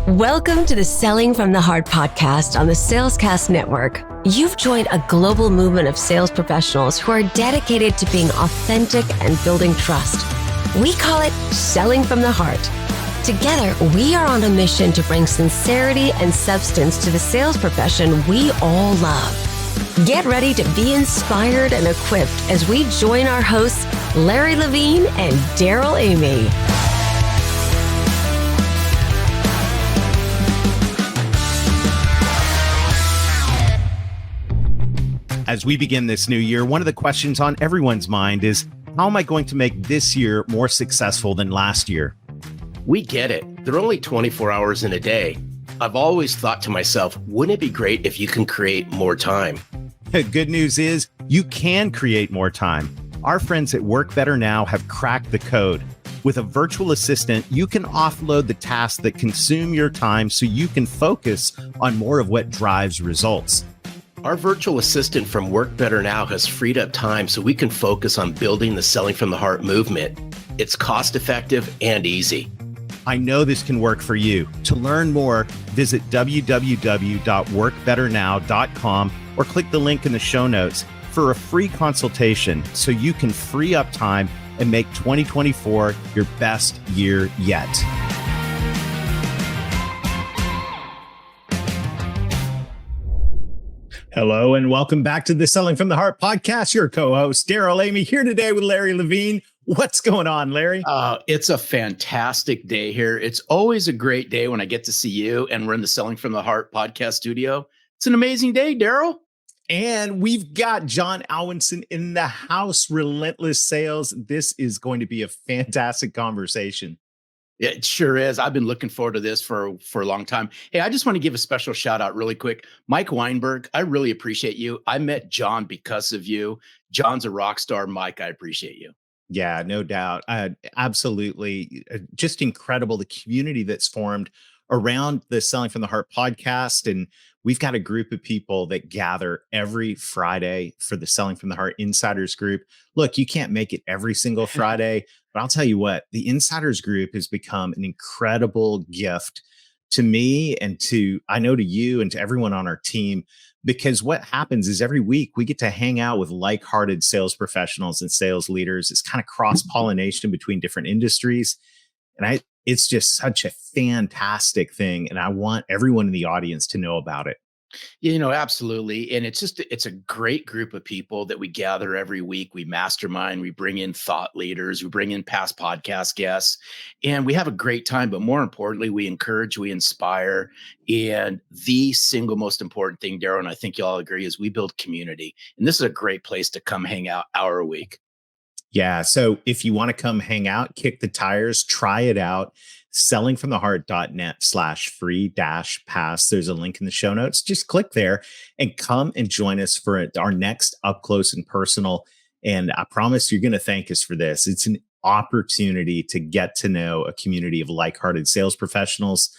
Welcome to the Selling from the Heart podcast on the Salescast Network. You've joined a global movement of sales professionals who are dedicated to being authentic and building trust. We call it Selling from the Heart. Together, we are on a mission to bring sincerity and substance to the sales profession we all love. Get ready to be inspired and equipped as we join our hosts, Larry Levine and Darrell Amy. As we begin this new year, one of the questions on everyone's mind is, how am I going to make this year more successful than last year? We get it. There are only 24 hours in a day. I've always thought to myself, wouldn't it be great if you can create more time? The good news is you can create more time. Our friends at Work Better Now have cracked the code. With a virtual assistant, you can offload the tasks that consume your time so you can focus on more of what drives results. Our virtual assistant from Work Better Now has freed up time so we can focus on building the Selling from the Heart movement. It's cost effective and easy. I know this can work for you. To learn more, visit www.workbetternow.com or click the link in the show notes for a free consultation so you can free up time and make 2024 your best year yet. Hello and welcome back to the Selling from the Heart podcast. Your co-host, Darrell Amy, here today with Larry Levine. What's going on, Larry? It's a fantastic day here. It's always a great day when I get to see you and we're in the Selling from the Heart podcast studio. It's an amazing day, Darrell. And we've got Jon Owenson in the house, Relentless Sales. This is going to be a fantastic conversation. Yeah, it sure is. I've been looking forward to this for a long time. Hey, I just want to give a special shout out really quick. Mike Weinberg, I really appreciate you. I met Jon because of you. Jon's a rock star. Mike, I appreciate you. Yeah, no doubt. Absolutely. Just incredible. The community that's formed around the Selling from the Heart podcast. And we've got a group of people that gather every Friday for the Selling from the Heart Insiders group. Look, you can't make it every single Friday, but I'll tell you what, the Insiders group has become an incredible gift to me and I know to you and to everyone on our team, because what happens is every week we get to hang out with like-hearted sales professionals and sales leaders. It's kind of cross-pollination between different industries. And it's just such a fantastic thing. And I want everyone in the audience to know about it. Absolutely. And it's a great group of people that we gather every week. We mastermind, we bring in thought leaders, we bring in past podcast guests, and we have a great time. But more importantly, we encourage, we inspire. And the single most important thing, Darrell, and I think you all agree, is we build community. And this is a great place to come hang out hour a week. Yeah. So if you want to come hang out, kick the tires, try it out. sellingfromtheheart.net/free-pass. There's a link in the show notes. Just click there and come and join us for our next up close and personal. And I promise you're going to thank us for this. It's an opportunity to get to know a community of like-hearted sales professionals.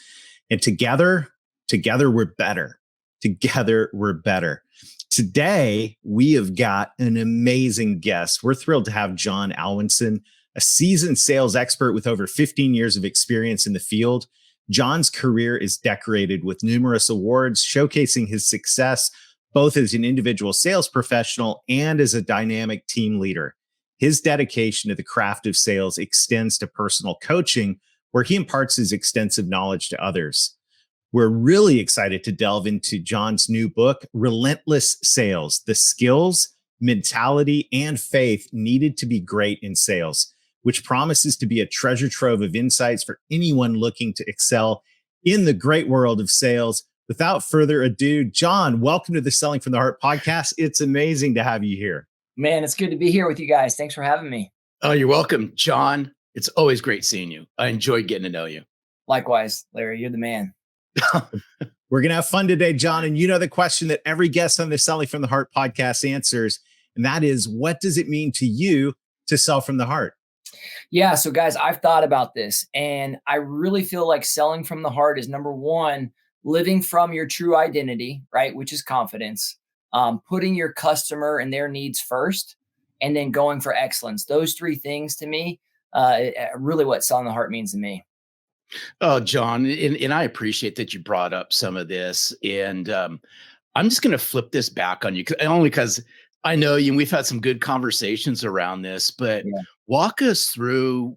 And together we're better. Together we're better. Today, we have got an amazing guest. We're thrilled to have Jon Alwinson, a seasoned sales expert with over 15 years of experience in the field. Jon's career is decorated with numerous awards, showcasing his success both as an individual sales professional and as a dynamic team leader. His dedication to the craft of sales extends to personal coaching, where he imparts his extensive knowledge to others. We're really excited to delve into Jon's new book, Relentless Sales: The Skills, Mentality, and Faith Needed to Be Great in Sales, which promises to be a treasure trove of insights for anyone looking to excel in the great world of sales. Without further ado, Jon, welcome to the Selling from the Heart podcast. It's amazing to have you here. Man, it's good to be here with you guys. Thanks for having me. Oh, you're welcome, Jon. It's always great seeing you. I enjoyed getting to know you. Likewise, Larry, you're the man. We're going to have fun today, Jon. And you know the question that every guest on the Selling from the Heart podcast answers, and that is, what does it mean to you to sell from the heart? Yeah. So guys, I've thought about this, and I really feel like selling from the heart is, number one, living from your true identity, right? Which is confidence, putting your customer and their needs first, and then going for excellence. Those three things to me, really what selling the heart means to me. Oh, John, and I appreciate that you brought up some of this. And I'm just going to flip this back on you, only because I know you and we've had some good conversations around this, but Yeah. walk us through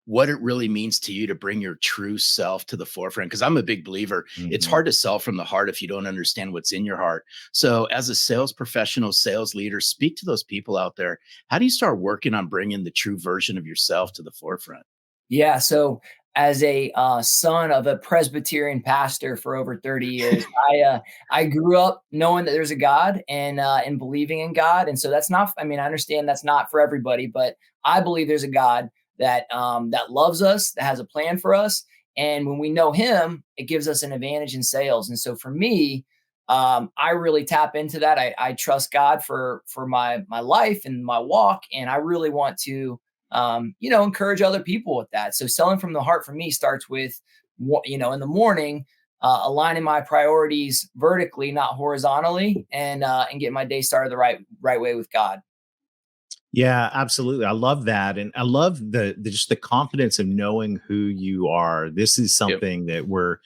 what it really means to you to bring your true self to the forefront. Because I'm a big believer, it's Mhm. hard to sell from the heart if you don't understand what's in your heart. So, as a sales professional, sales leader, speak to those people out there. How do you start working on bringing the true version of yourself to the forefront? Yeah. So, as a son of a Presbyterian pastor for over 30 years, I grew up knowing that there's a God and believing in God. And so that's not. I mean, I understand that's not for everybody, but I believe there's a God that loves us, that has a plan for us. And when we know Him, it gives us an advantage in sales. And so for me, I really tap into that. I trust God for my life and my walk, and I really want to encourage other people with that. So selling from the heart for me starts with, in the morning, aligning my priorities vertically, not horizontally, and getting my day started the right way with God. Yeah, absolutely. I love that. And I love the just the confidence of knowing who you are. This is Yep. something that we're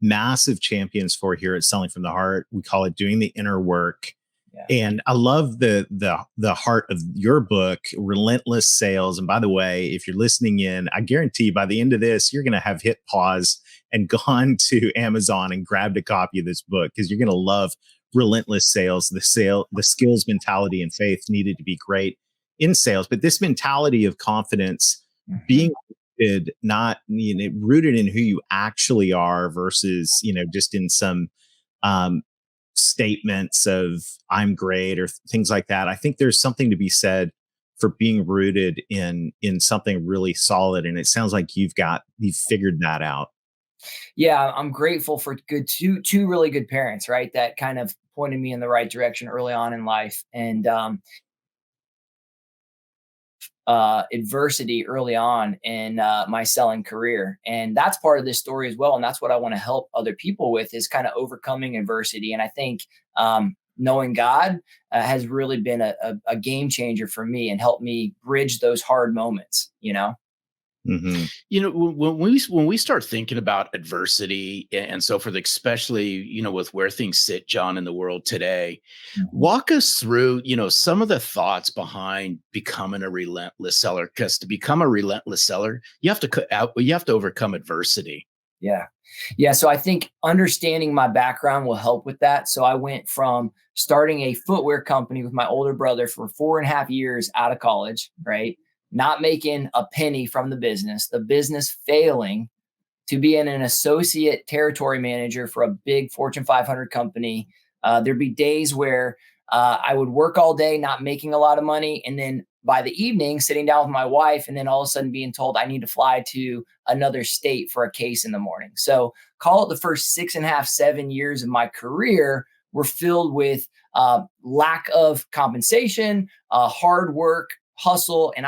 massive champions for here at Selling from the Heart. We call it doing the inner work. Yeah. And I love the heart of your book, Relentless Sales. And by the way, if you're listening in, I guarantee by the end of this, you're going to have hit pause and gone to Amazon and grabbed a copy of this book because you're going to love Relentless Sales. The skills, mentality, and faith needed to be great in sales, but this mentality of confidence, Mhm. being rooted, not rooted in who you actually are versus just in some um, statements of I'm great or things like that. I think there's something to be said for being rooted in something really solid. And it sounds like you've figured that out. Yeah, I'm grateful for two really good parents, right? That kind of pointed me in the right direction early on in life. And adversity early on in my selling career, and that's part of this story as well. And that's what I want to help other people with, is kind of overcoming adversity. And I think knowing God has really been a game changer for me and helped me bridge those hard moments. Hmm. When we start thinking about adversity and so forth, especially with where things sit, John, in the world today, Mhm. walk us through some of the thoughts behind becoming a relentless seller. Because to become a relentless seller, you have to overcome adversity. Yeah. Yeah. So I think understanding my background will help with that. So I went from starting a footwear company with my older brother for 4.5 years out of college, right? Not making a penny from the business failing, to being an associate territory manager for a big Fortune 500 company. There'd be days where I would work all day, not making a lot of money. And then by the evening, sitting down with my wife, and then all of a sudden being told I need to fly to another state for a case in the morning. So call it the first 6.5, 7 years of my career were filled with lack of compensation, hard work, hustle. And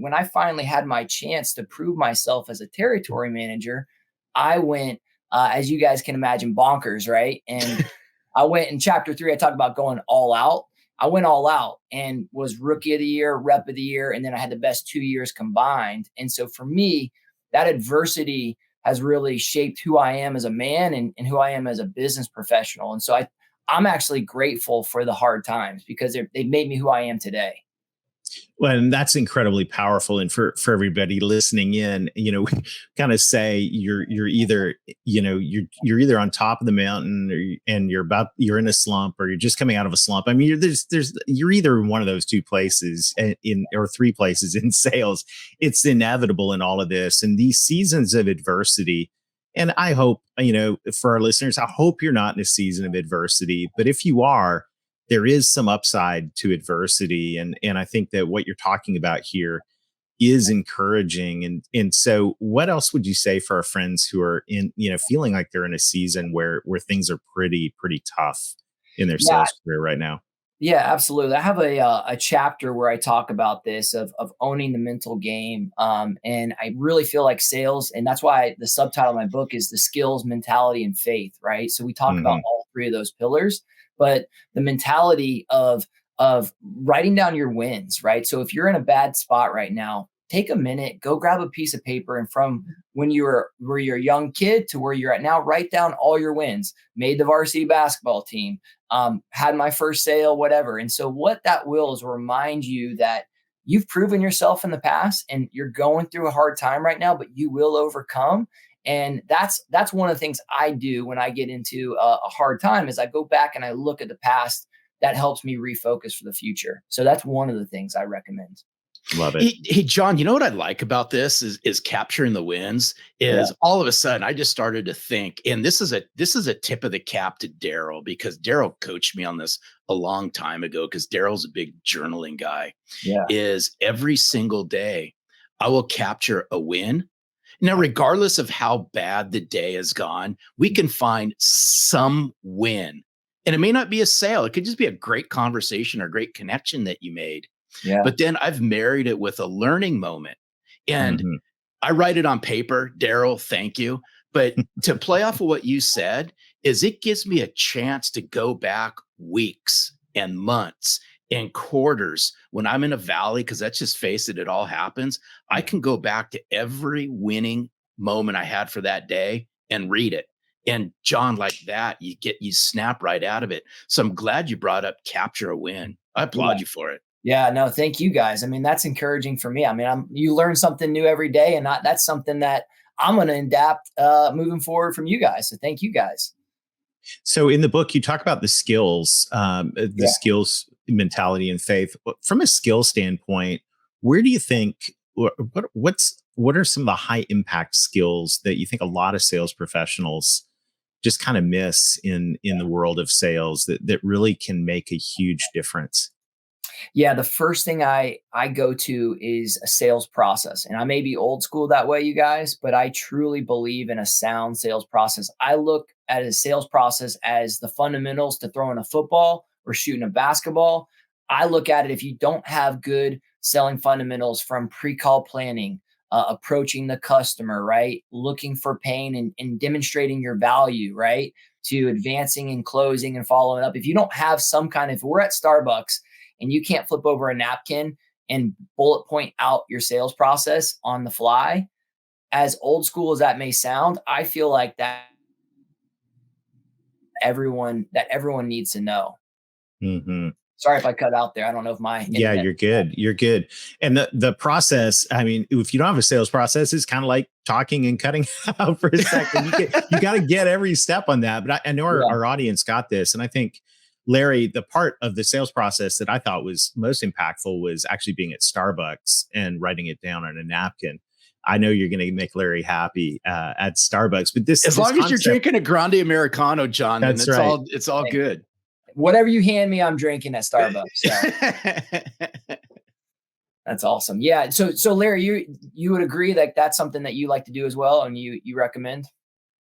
when I finally had my chance to prove myself as a territory manager, I went, as you guys can imagine, bonkers, right? And I went in chapter 3, I talked about going all out. I went all out and was rookie of the year, rep of the year, and then I had the best 2 years combined. And so for me, that adversity has really shaped who I am as a man and who I am as a business professional. And so I'm actually grateful for the hard times because they made me who I am today. Well, and that's incredibly powerful. And for everybody listening in, we kind of say you're either, you're either on top of the mountain and you're in a slump, or you're just coming out of a slump. I mean, you're either in one of those two places or three places in sales. It's inevitable in all of this. And these seasons of adversity. And I hope, for our listeners, I hope you're not in a season of adversity, but if you are, there is some upside to adversity. And I think that what you're talking about here is encouraging. And so what else would you say for our friends who are feeling like they're in a season where things are pretty tough in their Yeah, sales career right now? yeah, absolutely. I have a chapter where I talk about this of owning the mental game, and I really feel like sales, and that's why the subtitle of my book is the skills, mentality, and faith. Right. So we talk about Hmm. all three of those pillars, but the mentality of writing down your wins. Right. So if you're in a bad spot right now, take a minute, go grab a piece of paper, and from when were you're a young kid to where you're at now, write down all your wins. Made the varsity basketball team, had my first sale, whatever. And so what that will is remind you that you've proven yourself in the past and you're going through a hard time right now, but you will overcome. And that's one of the things I do when I get into a hard time is I go back and I look at the past. That helps me refocus for the future. So that's one of the things I recommend. Love it. Hey, John, you know what I like about this is capturing the wins is all of a sudden I just started to think, and this is a tip of the cap to Darrell, because Darrell coached me on this a long time ago, because Darrell's a big journaling guy. Yeah. Is every single day I will capture a win. Now, regardless of how bad the day has gone, we can find some win. And it may not be a sale. It could just be a great conversation or great connection that you made. Yeah. But then I've married it with a learning moment. And I write it on paper. Darrell, thank you. But to play off of what you said is it gives me a chance to go back weeks and months and quarters when I'm in a valley, because let's just face it, it all happens. I can go back to every winning moment I had for that day and read it. And John, like that, you snap right out of it. So I'm glad you brought up capture a win. I applaud you for it. Yeah, no, thank you guys. I mean, that's encouraging for me. I mean, you learn something new every day, and that's something that I'm going to adapt moving forward from you guys. So thank you guys. So in the book, you talk about the skills, skills, mentality, and faith. From a skill standpoint, where do you think, what are some of the high impact skills that you think a lot of sales professionals just kind of miss in the world of sales that really can make a huge difference? Yeah, the first thing I go to is a sales process. And I may be old school that way, you guys, but I truly believe in a sound sales process. I look at a sales process as the fundamentals to throwing a football or shooting a basketball. I look at it, if you don't have good selling fundamentals from pre-call planning, approaching the customer, right? Looking for pain and demonstrating your value, right? To advancing and closing and following up. If you don't have some kind of, if we're at Starbucks and you can't flip over a napkin and bullet point out your sales process on the fly, as old school as that may sound, I feel like that everyone needs to know. Mm-hmm. Sorry if I cut out there. I don't know if my yeah, you're good. You're good. And the process, I mean, if you don't have a sales process, it's kind of like talking and cutting out for a second. You got to get every step on that. But I know our audience got this. And I think, Larry, the part of the sales process that I thought was most impactful was actually being at Starbucks and writing it down on a napkin. I know you're going to make Larry happy at Starbucks, but as long as you're drinking a Grande Americano, John, then it's all good. Whatever you hand me, I'm drinking at Starbucks. So. That's awesome. Yeah. So Larry, you would agree that that's something that you like to do as well, and you recommend?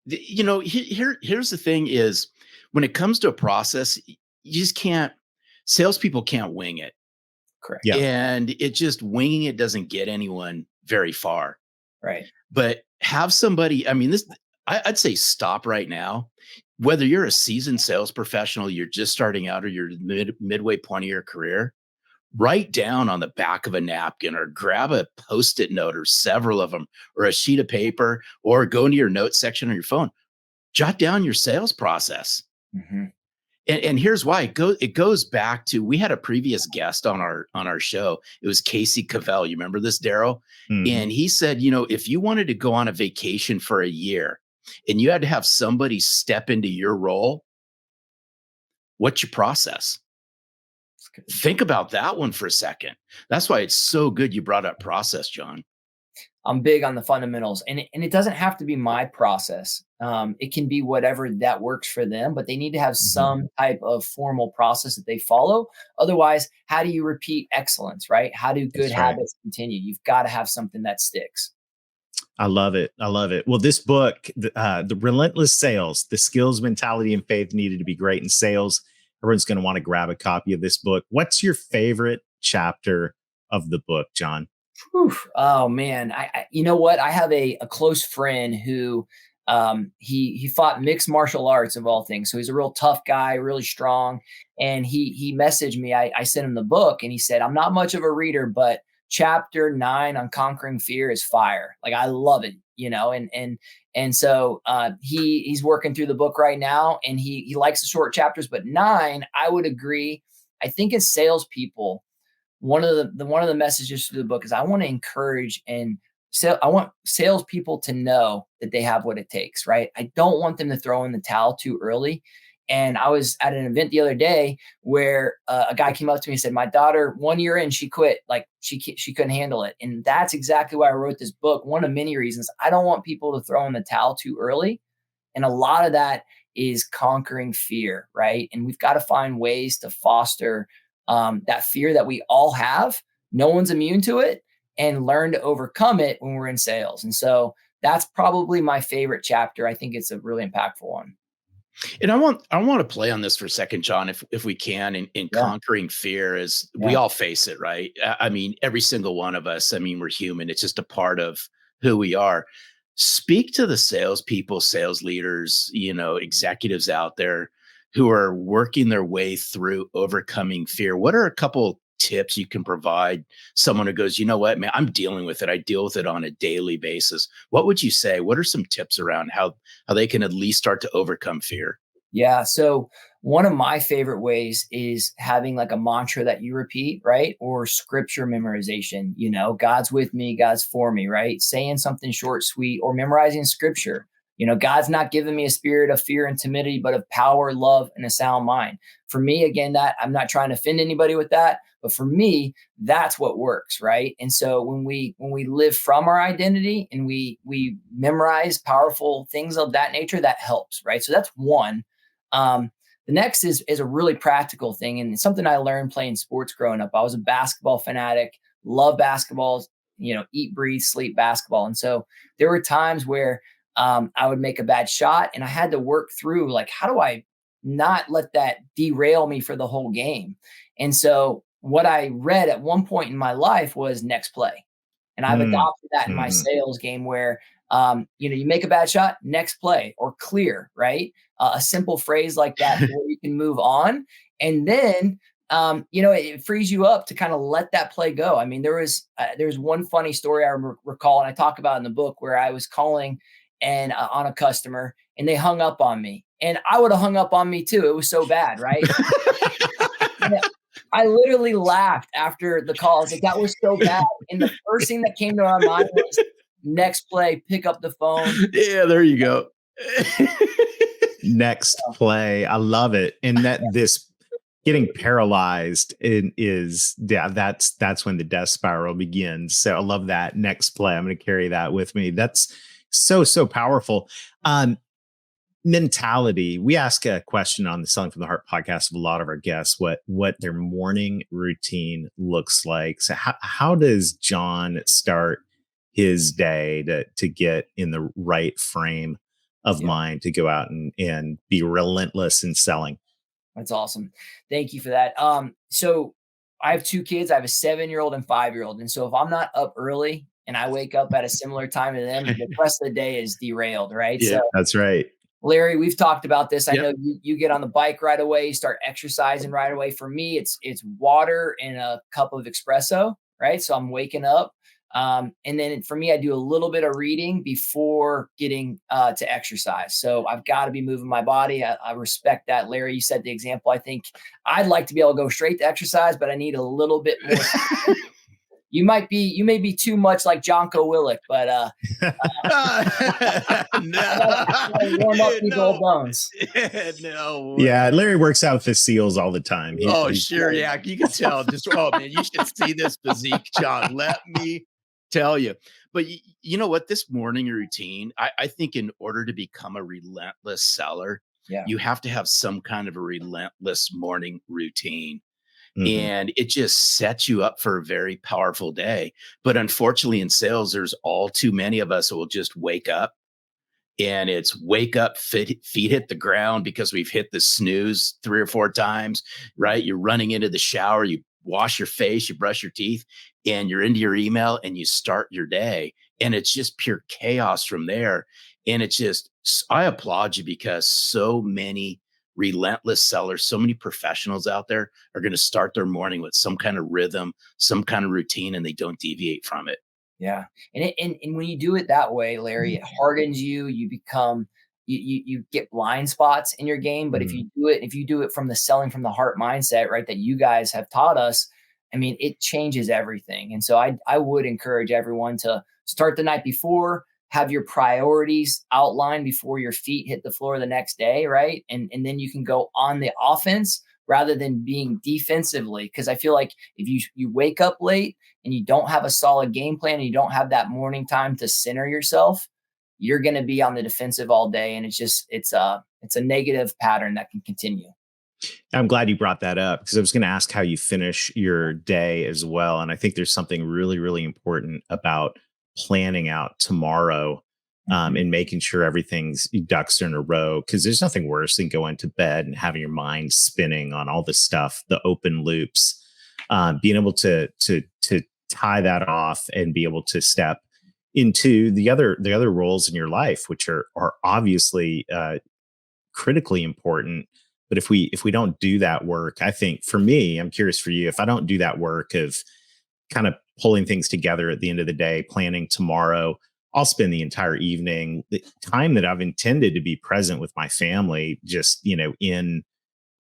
You know, here's the thing: is when it comes to a process, you just can't. Salespeople can't wing it. Correct. Yeah. And winging it doesn't get anyone very far. Right. But have somebody. I mean, I'd say stop right now. Whether you're a seasoned sales professional, you're just starting out, or you're midway point of your career, write down on the back of a napkin or grab a Post-it note or several of them or a sheet of paper, or go into your notes section on your phone, jot down your sales process. Mm-hmm. And here's why it goes back to, we had a previous guest on our show. It was Casey Cavell. You remember this, Darrell? Mm-hmm. And he said, if you wanted to go on a vacation for a year and you had to have somebody step into your role, what's your process? Think about that one for a second. That's why it's so good you brought up process, John. I'm big on the fundamentals, and it doesn't have to be my process. It can be whatever that works for them, but they need to have some type of formal process that they follow. Otherwise, how do you repeat excellence, right? How do good habits continue? You've got to have something that sticks. I love it. I love it. Well, this book, the Relentless Sales, the skills, mentality, and faith needed to be great in sales. Everyone's going to want to grab a copy of this book. What's your favorite chapter of the book, John? Whew. Oh man. I you know what? I have a close friend who, he fought mixed martial arts of all things. So he's a real tough guy, really strong. And he messaged me. I sent him the book and he said, I'm not much of a reader, but chapter 9 on conquering fear is fire. Like, I love it, and so he's working through the book right now, and he likes the short chapters. But 9, I would agree. I think as salespeople, one of the messages through the book is I want to encourage I want salespeople to know that they have what it takes, right? I don't want them to throw in the towel too early. And I was at an event the other day where a guy came up to me and said, "My daughter, 1 year in, she quit. Like she couldn't handle it." And that's exactly why I wrote this book. One of many reasons. I don't want people to throw in the towel too early. And a lot of that is conquering fear, right? And we've got to find ways to foster that fear that we all have. No one's immune to it, and learn to overcome it when we're in sales. And so that's probably my favorite chapter. I think it's a really impactful one. And I want to play on this for a second, John, if we can, in conquering fear. Is we all face it, right? I mean, every single one of us. I mean, we're human. It's just a part of who we are. Speak to the salespeople, sales leaders, executives out there who are working their way through overcoming fear. What are a couple tips you can provide someone who goes, "You know what, man, I'm dealing with it. I deal with it on a daily basis." What would you say? What are some tips around how they can at least start to overcome fear? Yeah. So one of my favorite ways is having like a mantra that you repeat, right? Or scripture memorization, God's with me, God's for me, right? Saying something short, sweet, or memorizing scripture. God's not giving me a spirit of fear and timidity, but of power, love, and a sound mind. For me, again, that I'm not trying to offend anybody with that, but for me, that's what works, right? And so when we live from our identity and we memorize powerful things of that nature, that helps, right? So that's one. The next is a really practical thing, and it's something I learned playing sports growing up. I was a basketball fanatic, love basketball, eat, breathe, sleep basketball. And so there were times where I would make a bad shot, and I had to work through, like, how do I not let that derail me for the whole game? And so what I read at one point in my life was next play. And I've adopted that in my sales game where, you make a bad shot, next play, or clear, right? A simple phrase like that where you can move on. And then, it frees you up to kind of let that play go. I mean, there's one funny story I recall, and I talk about in the book, where I was calling and on a customer, and they hung up on me, and I would have hung up on me too. It was so bad, right? I literally laughed after the call. I was like, that was so bad. And the first thing that came to my mind was, next play, pick up the phone. Yeah, there you go. Next play. I love it. And that this getting paralyzed that's when the death spiral begins. So I love that. Next play. I'm going to carry that with me. That's so powerful. Mentality. We ask a question on the Selling from the Heart podcast of a lot of our guests, what their morning routine looks like. So how does John start his day to get in the right frame of mind to go out and be relentless in selling? That's awesome. Thank you for that. So I have 2 kids. I have a 7-year-old and 5-year-old. And so if I'm not up early and I wake up at a similar time to them, the rest of the day is derailed, right? Yeah, so that's right. Larry, we've talked about this. I know you get on the bike right away, you start exercising right away. For me, it's water and a cup of espresso, right? So I'm waking up. And then for me, I do a little bit of reading before getting to exercise. So I've got to be moving my body. I respect that. Larry, you set the example. I think I'd like to be able to go straight to exercise, but I need a little bit more. You may be too much like Jonko Willick, but warm up these old bones. No. Yeah, Larry works out with his seals all the time. Sure. Yeah, you can tell. Just man, you should see this physique, John. Let me tell you. But you know what? This morning routine, I think in order to become a relentless seller, you have to have some kind of a relentless morning routine. And it just sets you up for a very powerful day. But unfortunately, in sales, there's all too many of us who will just wake up, and it's wake up, feet hit the ground because we've hit the snooze 3 or 4 times, right? You're running into the shower, you wash your face, you brush your teeth, and you're into your email and you start your day. And it's just pure chaos from there. And it's just, I applaud you because so many relentless sellers, so many professionals out there are going to start their morning with some kind of rhythm, some kind of routine, and they don't deviate from it. Yeah. And when you do it that way, Larry, it hardens you. You become you get blind spots in your game. But if you do it from the selling from the heart mindset, right, that you guys have taught us, I mean, it changes everything. And so I would encourage everyone to start the night before, have your priorities outlined before your feet hit the floor the next day, right? And then you can go on the offense rather than being defensively. Because I feel like if you wake up late and you don't have a solid game plan and you don't have that morning time to center yourself, you're going to be on the defensive all day. And it's a negative pattern that can continue. I'm glad you brought that up because I was going to ask how you finish your day as well. And I think there's something really, really important about planning out tomorrow and making sure everything's ducks are in a row, because there's nothing worse than going to bed and having your mind spinning on all this stuff, the open loops, being able to tie that off and be able to step into the other roles in your life, which are obviously critically important. But if we don't do that work, I think for me, I'm curious for you, if I don't do that work of kind of pulling things together at the end of the day, planning tomorrow, I'll spend the entire evening, the time that I've intended to be present with my family, just, in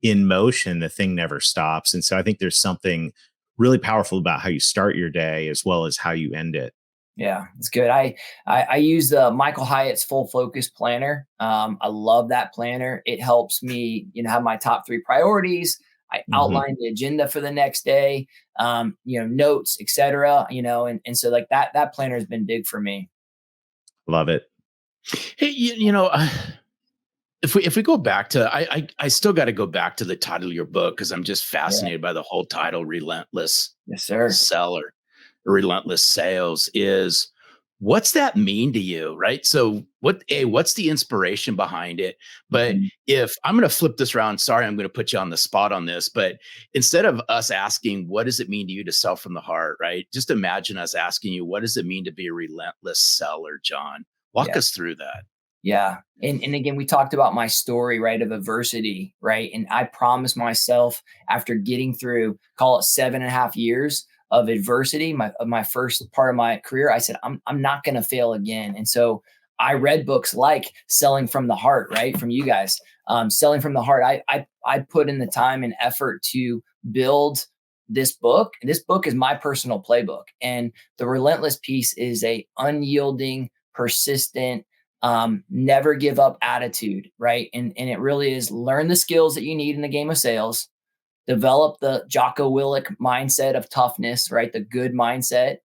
motion. The thing never stops. And so I think there's something really powerful about how you start your day as well as how you end it. Yeah, it's good. I use the Michael Hyatt's Full Focus Planner. I love that planner. It helps me, have my top 3 priorities. I outline the agenda for the next day, notes, et cetera, and so like that planner has been big for me. Love it. Hey, if we go back to, I still got to go back to the title of your book because I'm just fascinated by the whole title, Relentless Seller. Relentless Sales. Is what's that mean to you, right? So what's the inspiration behind it? But if I'm going to flip this around, sorry, I'm going to put you on the spot on this, but instead of us asking, what does it mean to you to sell from the heart, right? Just imagine us asking you, what does it mean to be a relentless seller, John? Walk us through that. Yeah. And again, we talked about my story, right, of adversity, right? And I promised myself after getting through, call it 7.5 years of adversity, my first part of my career, I said, I'm not going to fail again. And so I read books like Selling from the Heart, right? From you guys, Selling from the Heart. I put in the time and effort to build this book. This book is my personal playbook. And the relentless piece is a unyielding, persistent, never give up attitude, right? And it really is learn the skills that you need in the game of sales, develop the Jocko Willink mindset of toughness, right? The good mindset,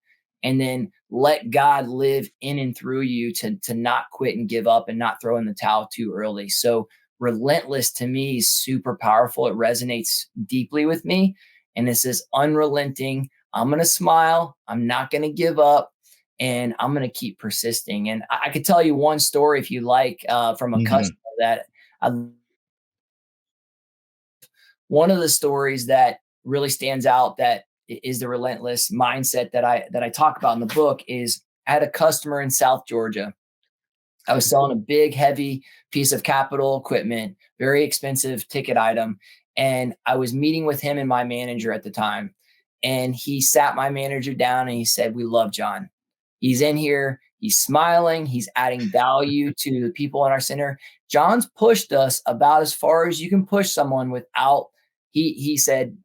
and then let God live in and through you to not quit and give up and not throw in the towel too early. So relentless to me is super powerful. It resonates deeply with me. And this is unrelenting. I'm going to smile. I'm not going to give up. And I'm going to keep persisting. And I could tell you one story if you like from a customer that one of the stories that really stands out that is the relentless mindset that I talk about in the book is I had a customer in South Georgia. I was selling a big, heavy piece of capital equipment, very expensive ticket item. And I was meeting with him and my manager at the time. And he sat my manager down and he said, "We love John. He's in here. He's smiling. He's adding value to the people in our center. John's pushed us about as far as you can push someone without," he said,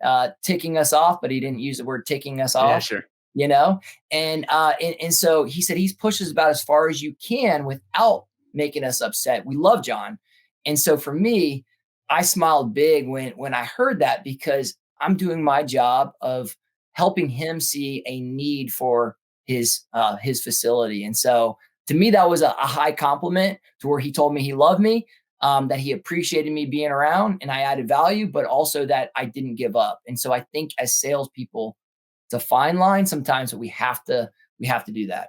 ticking us off, but he didn't use the word ticking us off. Yeah, sure. And so he said, he's pushed us about as far as you can without making us upset. We love John. And so for me, I smiled big when I heard that, because I'm doing my job of helping him see a need for his facility. And so to me, that was a high compliment to where he told me he loved me, that he appreciated me being around and I added value, but also that I didn't give up. And so I think as salespeople, it's a fine line sometimes, but we have to do that.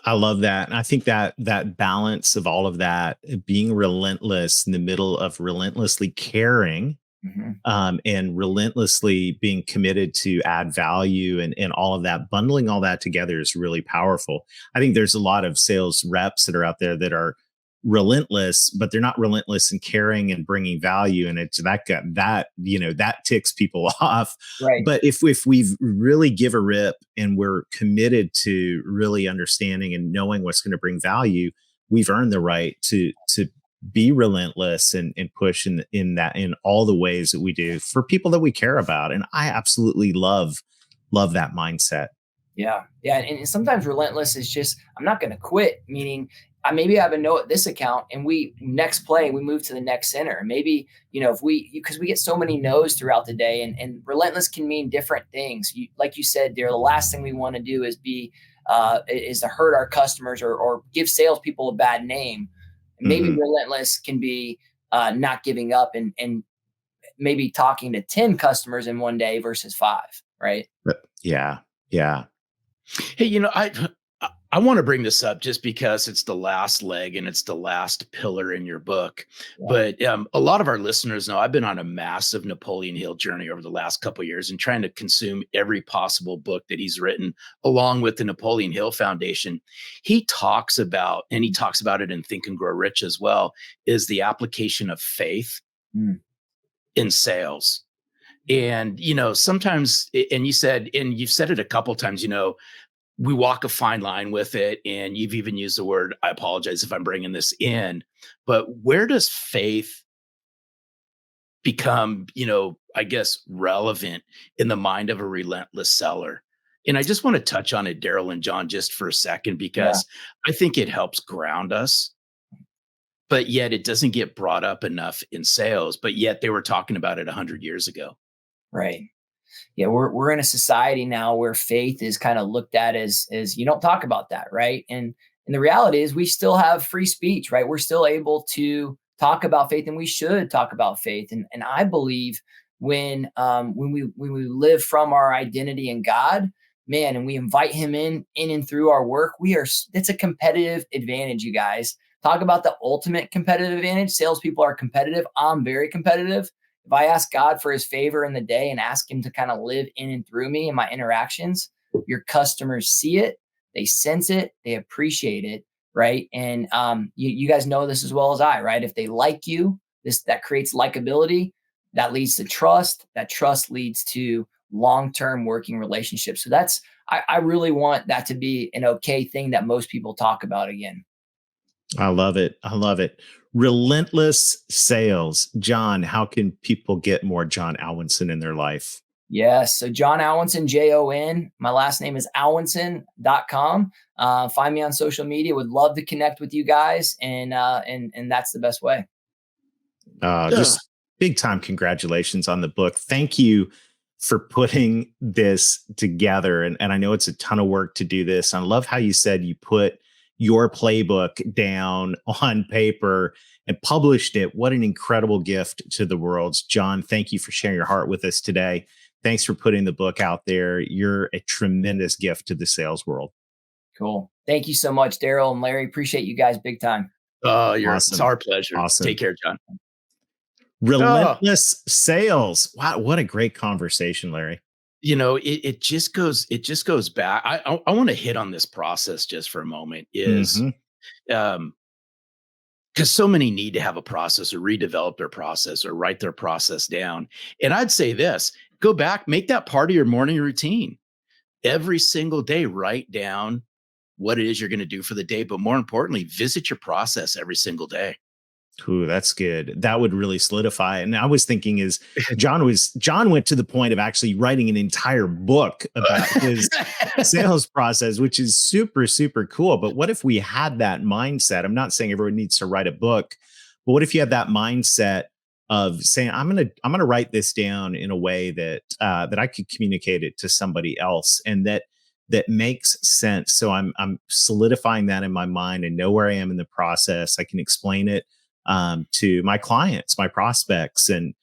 I love that. And I think that balance of all of that, being relentless in the middle of relentlessly caring, and relentlessly being committed to add value and all of that, bundling all that together is really powerful. I think there's a lot of sales reps that are out there that are relentless, but they're not relentless in caring and bringing value. And it's that ticks people off. Right. But if we really give a rip and we're committed to really understanding and knowing what's going to bring value, we've earned the right to be relentless and push in all the ways that we do for people that we care about. And I absolutely love that mindset. Yeah. Yeah. And sometimes relentless is just, I'm not going to quit, meaning maybe I have a no at this account and we move to the next center. And maybe, because we get so many no's throughout the day, and relentless can mean different things. Like you said, the last thing we want to do is to hurt our customers or give salespeople a bad name. Maybe relentless can be not giving up and maybe talking to 10 customers in one day versus 5. Right. Yeah. Yeah. Hey, I want to bring this up just because it's the last leg and it's the last pillar in your book. Yeah. But a lot of our listeners know I've been on a massive Napoleon Hill journey over the last couple of years and trying to consume every possible book that he's written, along with the Napoleon Hill Foundation. He talks about it in Think and Grow Rich as well, is the application of faith in sales. And, sometimes, and you've said it a couple of times, we walk a fine line with it. And you've even used the word, I apologize if I'm bringing this in, but where does faith become, I guess, relevant in the mind of a relentless seller? And I just want to touch on it, Darrell and John, just for a second, because I think it helps ground us, but yet it doesn't get brought up enough in sales, but yet they were talking about it 100 years ago. Right. Yeah, we're in a society now where faith is kind of looked at as you don't talk about that, right? And the reality is we still have free speech, right? We're still able to talk about faith, and we should talk about faith. And I believe when we live from our identity in God, man, and we invite Him in and through our work, it's a competitive advantage, you guys. Talk about the ultimate competitive advantage. Salespeople are competitive. I'm very competitive. If I ask God for His favor in the day and ask Him to kind of live in and through me and my interactions, your customers see it, they sense it, they appreciate it, right? And you guys know this as well as I, right? If they like you, that creates likability, that leads to trust. That trust leads to long-term working relationships. So I really want that to be an okay thing that most people talk about again. I love it. Relentless Sales. John, how can people get more Jon Alwinson in their life? Yes. So John Owenson, Jon. My last name is Alwinson.com. Find me on social media. Would love to connect with you guys. And that's the best way. Just big time congratulations on the book. Thank you for putting this together. And I know it's a ton of work to do this. I love how you said you put your playbook down on paper and published it. What an incredible gift to the world. John, thank you for sharing your heart with us today. Thanks for putting the book out there. You're a tremendous gift to the sales world. Cool. Thank you so much, Darrell and Larry. Appreciate you guys big time. Awesome. It's our pleasure. Awesome. Take care, John. Relentless Sales. Wow, what a great conversation, Larry. It just goes back. I want to hit on this process just for a moment, is because so many need to have a process or redevelop their process or write their process down. And I'd say this, go back, make that part of your morning routine. Every single day, write down what it is you're going to do for the day. But more importantly, visit your process every single day. Ooh, that's good. That would really solidify. And I was thinking John went to the point of actually writing an entire book about his sales process, which is super, super cool. But what if we had that mindset? I'm not saying everyone needs to write a book, but what if you had that mindset of saying, I'm going to write this down in a way that I could communicate it to somebody else, and that makes sense. So I'm solidifying that in my mind and know where I am in the process. I can explain it to my clients, my prospects, and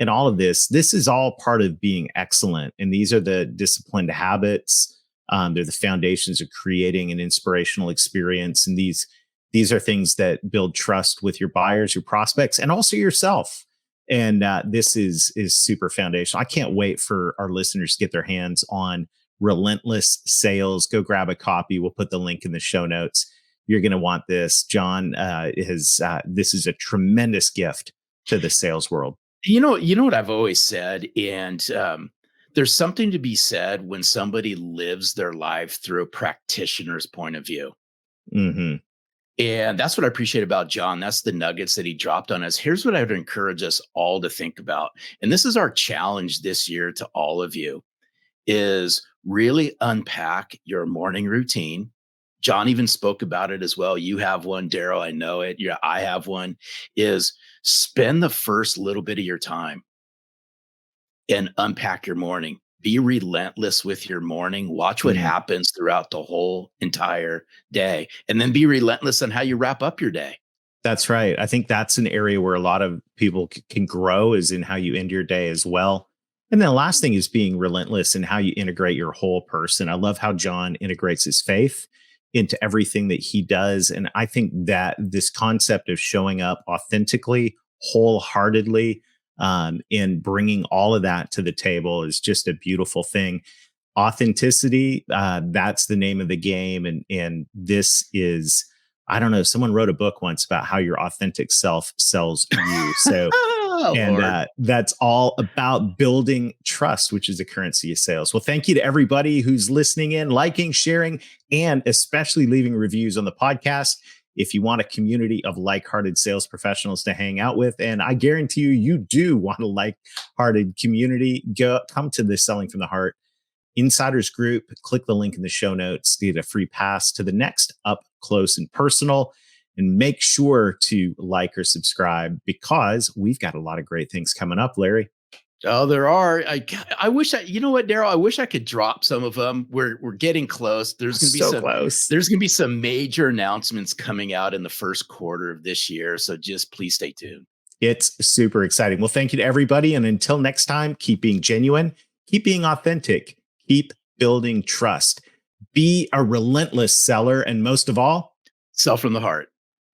all of this. This is all part of being excellent. And these are the disciplined habits. They're the foundations of creating an inspirational experience. And these are things that build trust with your buyers, your prospects, and also yourself. And this is super foundational. I can't wait for our listeners to get their hands on Relentless Sales. Go grab a copy. We'll put the link in the show notes. you're going to want this. John this is a tremendous gift to the sales world. You know what I've always said, and there's something to be said when somebody lives their life through a practitioner's point of view. Mm-hmm. And that's what I appreciate about John. That's the nuggets that he dropped on us. Here's what I would encourage us all to think about. And this is our challenge this year to all of you, is really unpack your morning routine. John even spoke about it as well. You have one, Darrell, I know it. Yeah, I have one. Is spend the first little bit of your time and unpack your morning. Be relentless with your morning. Watch what happens throughout the whole entire day, and then be relentless on how you wrap up your day. That's right. I think that's an area where a lot of people can grow, is in how you end your day as well. And then the last thing is being relentless in how you integrate your whole person. I love how John integrates his faith into everything that he does. And I think that this concept of showing up authentically, wholeheartedly, and bringing all of that to the table is just a beautiful thing. Authenticity, that's the name of the game. And this is, I don't know, someone wrote a book once about how your authentic self sells you. So, that's all about building trust, which is the currency of sales. Well, thank you to everybody who's listening in, liking, sharing, and especially leaving reviews on the podcast. If you want a community of like-hearted sales professionals to hang out with, and I guarantee you do want a like-hearted community, come to the Selling from the Heart Insiders group. Click the link in the show notes to get a free pass to the next Up Close and Personal. And make sure to like or subscribe, because we've got a lot of great things coming up, Larry. Oh, there are. I wish you know what, Darrell? I wish I could drop some of them. We're getting close. There's going to be close. There's going to be some major announcements coming out in the first quarter of this year. So just please stay tuned. It's super exciting. Well, thank you to everybody. And until next time, keep being genuine, keep being authentic, keep building trust, be a relentless seller, and most of all, sell from the heart.